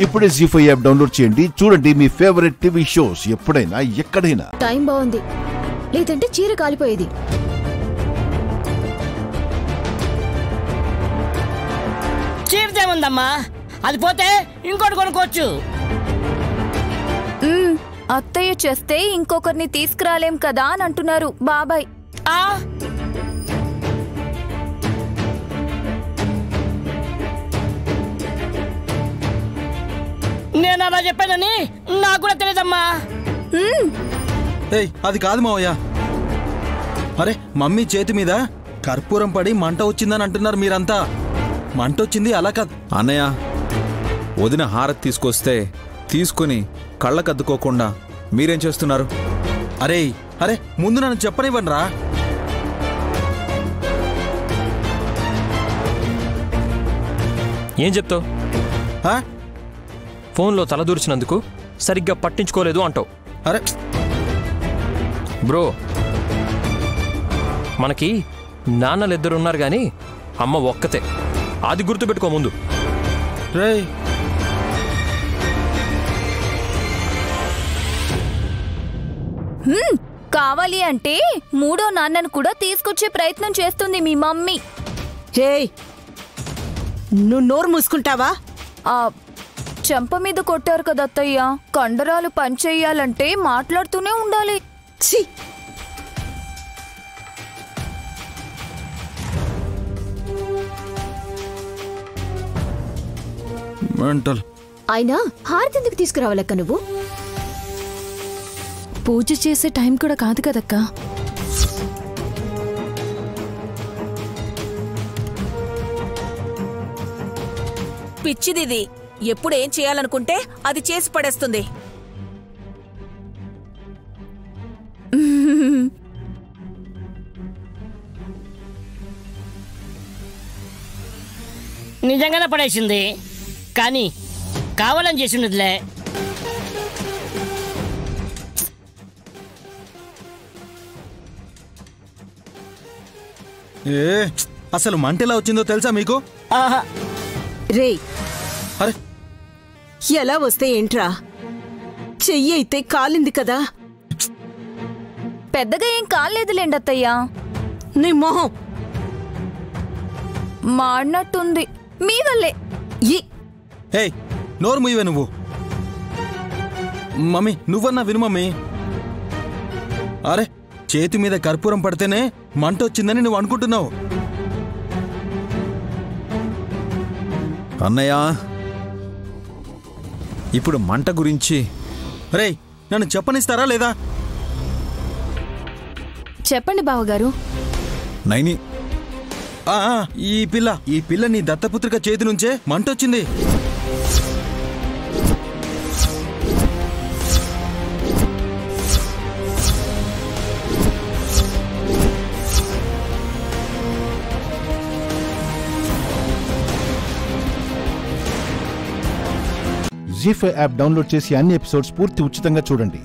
ఇప్పుడే జీ5 app download చేయండి. చూడండి మీ ఫేవరెట్ టీవీ షోస్ ఎప్పుడైనా ఎక్కడైనా. టైం బాగుంది, లేదంటే చీర కాలిపోయేది. చీరదేముందమ్మా, అది పోతే ఇంకోటి కొనుక్కోవచ్చు. అత్తయ్య చేస్తే ఇంకొకరిని తీసుకురాలేం కదా అని అంటున్నారు బాబాయ్. నేను అలా చెప్పానని నాకు కూడా తెలియదమ్మా. అది కాదు మావయ్య. అరే మమ్మీ చేతి మీద కర్పూరం పడి మంట వచ్చిందని అంటున్నారు మీరంతా. మంట వచ్చింది అలా కాదు అన్నయ్య. వదిన హారతి తీసుకొస్తే తీసుకుని కళ్ళకద్దుకోకుండా మీరేం చేస్తున్నారు? అరే అరే ముందు నన్ను చెప్పనివ్వండి రా. ఏం చెప్తావు? ఫోన్లో తలదూర్చినందుకు సరిగ్గా పట్టించుకోలేదు అంటావు. అరే బ్రో, మనకి నాన్నలిద్దరున్నారు గాని అమ్మ ఒక్కతే. అది గుర్తుపెట్టుకో ముందు. రే కావాలి అంటే మూడో నాన్నను కూడా తీసుకొచ్చే ప్రయత్నం చేస్తుంది మీ మమ్మీ. నువ్వు నోరు మూసుకుంటావా? చెంప మీద కొట్టారు కదా అత్తయ్య. కండరాలు పనిచేయాలంటే మాట్లాడుతూనే ఉండాలి. అయినా హారతి ఎందుకు తీసుకురావాలక్క? నువ్వు పూజ చేసే టైం కూడా కాదు కదక్కా. పిచ్చిదిది. ఎప్పుడేం చేయాలనుకుంటే అది చేసి పడేస్తుంది. నిజంగానే పడేసింది, కానీ కావాలని చేసినదిలే. అసలు మంట ఎలా వచ్చిందో తెలుసా మీకు? రే అరే ఎలా వస్తే ఏంట్రా? చెయ్యి అయితే కాలింది కదా. పెద్దగా ఏం కాలేదులేండి అత్తయ్య. నీ మొహం మాడినట్టుంది మీ వల్లే. నోరు ముయ్యవే నువ్వు. మమ్మీ నువ్వన్నా విను మమ్మీ. అరే చేతి మీద కర్పూరం పడితేనే మంట వచ్చిందని నువ్వు అనుకుంటున్నావు. అన్నయ్య, ఇప్పుడు మంట గురించి రేయ్ నన్ను చెప్పనిస్తారా లేదా? చెప్పండి బావగారు. నైని, ఈ పిల్ల నీ దత్తపుత్రిక చేతి నుంచే మంట వచ్చింది. జీ5 యాప్ డౌన్లోడ్ చేసి అన్ని ఎపిసోడ్స్ పూర్తి ఉచితంగా చూడండి.